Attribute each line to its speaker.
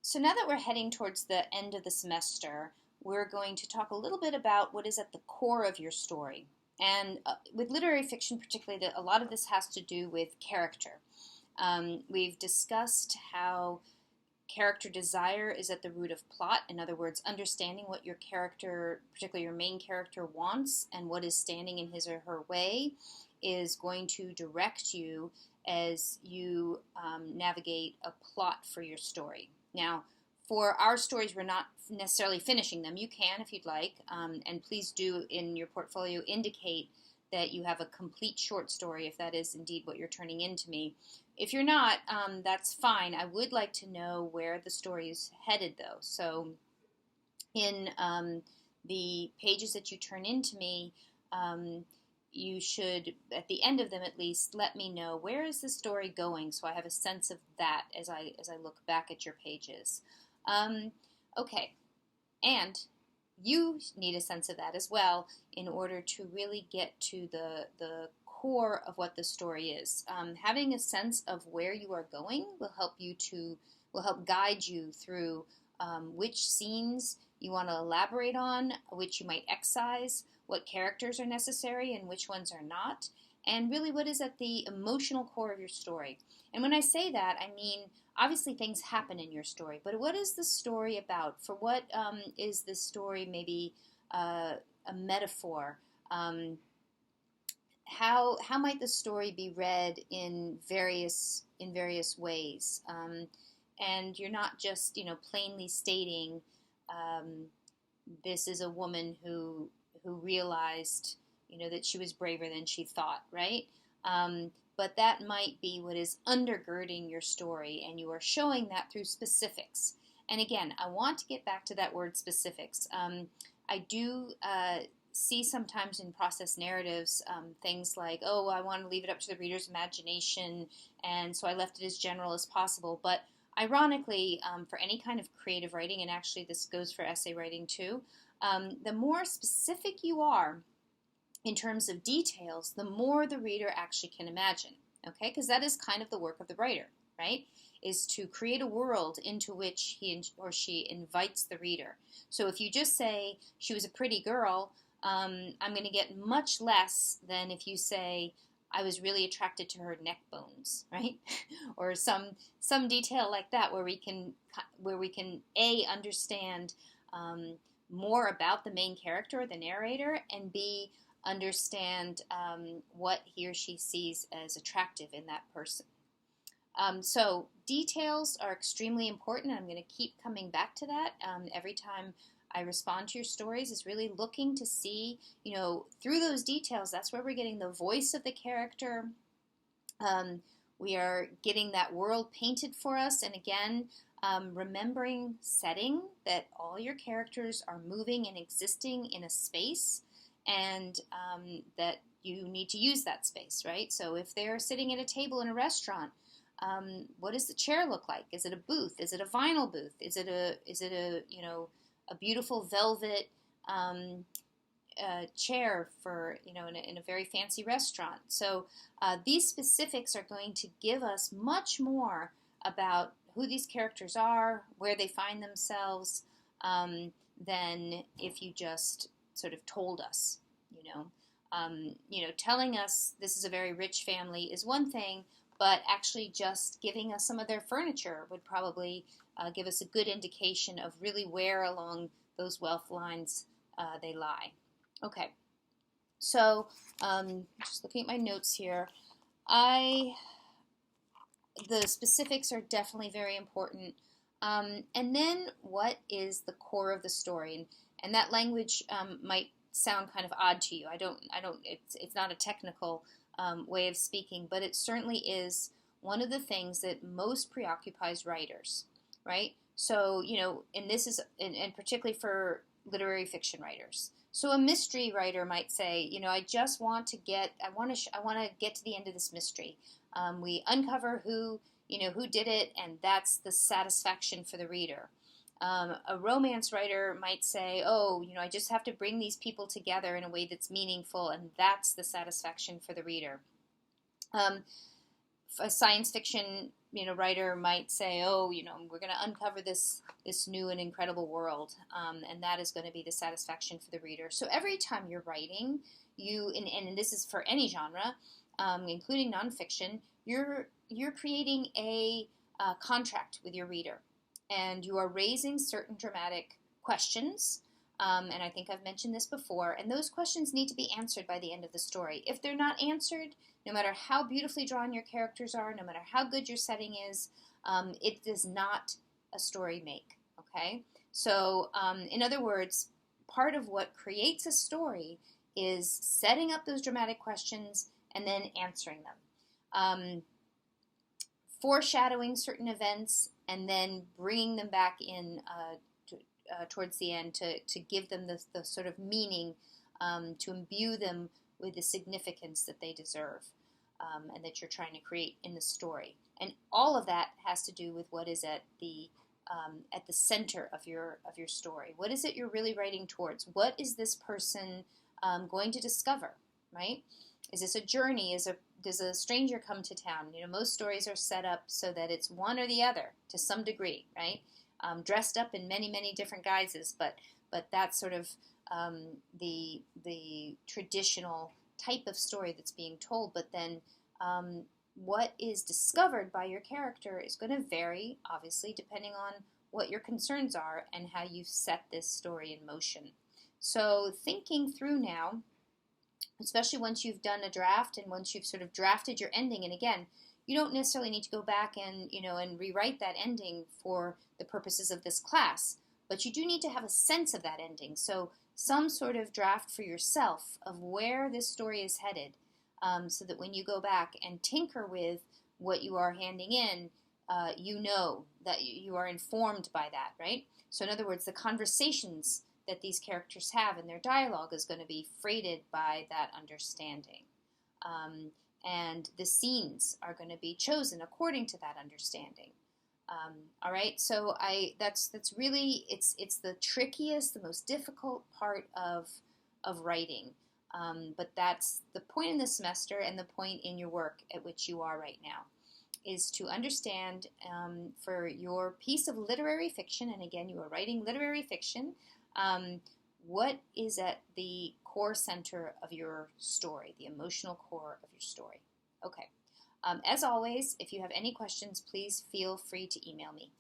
Speaker 1: So now that we're heading towards the end of the semester, we're going to talk a little bit about what is at the core of your story. And with literary fiction, particularly, a lot of this has to do with character. We've discussed how character desire is at the root of plot. In other words, understanding what your character, particularly your main character, wants and what is standing in his or her way is going to direct you as you navigate a plot for your story. Now, for our stories, we're not necessarily finishing them. You can if you'd like, and please do in your portfolio indicate that you have a complete short story if that is indeed what you're turning into me. If you're not, that's fine. I would like to know where the story is headed, though. So in the pages that you turn into me, you should, at the end of them at least, let me know where is the story going, so I have a sense of that as I look back at your pages. Okay, and you need a sense of that as well in order to really get to the core of what the story is. Having a sense of where you are going will help guide you through which scenes you want to elaborate on, which you might excise, what characters are necessary and which ones are not, and really what is at the emotional core of your story. And when I say that, I mean, obviously things happen in your story, but what is the story about? For what is the story maybe a metaphor? How might the story be read in various ways? And you're not just plainly stating this is a woman who realized that she was braver than she thought, right? But that might be what is undergirding your story, and you are showing that through specifics. And again, I want to get back to that word specifics. I do see sometimes in process narratives things like, oh, I want to leave it up to the reader's imagination, and so I left it as general as possible. But ironically, for any kind of creative writing, and actually this goes for essay writing too, the more specific you are in terms of details, the more the reader actually can imagine, okay? Because that is kind of the work of the writer, right? Is to create a world into which he or she invites the reader. So if you just say, she was a pretty girl, I'm going to get much less than if you say, I was really attracted to her neck bones, right? Or some detail like that where we can understand more about the main character or the narrator, and B, understand what he or she sees as attractive in that person. So details are extremely important. I'm going to keep coming back to that every time I respond to your stories, is really looking to see, through those details, that's where we're getting the voice of the character. We are getting that world painted for us. And again, remembering setting, that all your characters are moving and existing in a space, and that you need to use that space, right? So if they're sitting at a table in a restaurant, what does the chair look like? Is it a booth? Is it a vinyl booth? Is it a beautiful velvet chair for in a very fancy restaurant? So these specifics are going to give us much more about who these characters are, where they find themselves, than if you just sort of told us. Telling us this is a very rich family is one thing, but actually just giving us some of their furniture would probably give us a good indication of really where along those wealth lines they lie. Okay, so just looking at my notes here, the specifics are definitely very important. And then what is the core of the story? And that language might sound kind of odd to you. It's not a technical way of speaking, but it certainly is one of the things that most preoccupies writers, right? So, and this is, and particularly for literary fiction writers. So a mystery writer might say, I just want to get, I want to get to the end of this mystery. We uncover who did it, and that's the satisfaction for the reader. A romance writer might say, I just have to bring these people together in a way that's meaningful, and that's the satisfaction for the reader. A science fiction writer might say, oh, we're going to uncover this new and incredible world, and that is going to be the satisfaction for the reader. So every time you're writing, and this is for any genre, including nonfiction, you're creating a contract with your reader, and you are raising certain dramatic questions. And I think I've mentioned this before, and those questions need to be answered by the end of the story. If they're not answered, no matter how beautifully drawn your characters are, no matter how good your setting is, it does not a story make, okay? So, in other words, part of what creates a story is setting up those dramatic questions and then answering them. Foreshadowing certain events and then bringing them back in towards the end to give them the sort of meaning, to imbue them with the significance that they deserve, and that you're trying to create in the story. And all of that has to do with what is at the center of your story. What is it you're really writing towards? What is this person going to discover, right? Is this a journey? Does a stranger come to town? Most stories are set up so that it's one or the other to some degree, right? Dressed up in many, many different guises, but that's sort of the traditional type of story that's being told. But then what is discovered by your character is going to vary, obviously, depending on what your concerns are and how you've set this story in motion. So thinking through now, especially once you've done a draft and once you've sort of drafted your ending, and again, you don't necessarily need to go back and and rewrite that ending for the purposes of this class, but you do need to have a sense of that ending. So some sort of draft for yourself of where this story is headed, so that when you go back and tinker with what you are handing in, you know that you are informed by that, right? So in other words, the conversations that these characters have in their dialogue is going to be freighted by that understanding. And the scenes are going to be chosen according to that understanding. All right, so that's really it's the trickiest, the most difficult part of writing. But that's the point in the semester and the point in your work at which you are right now, is to understand for your piece of literary fiction, and again, you are writing literary fiction, what is at the core center of your story, the emotional core of your story. Okay. As always, if you have any questions, please feel free to email me.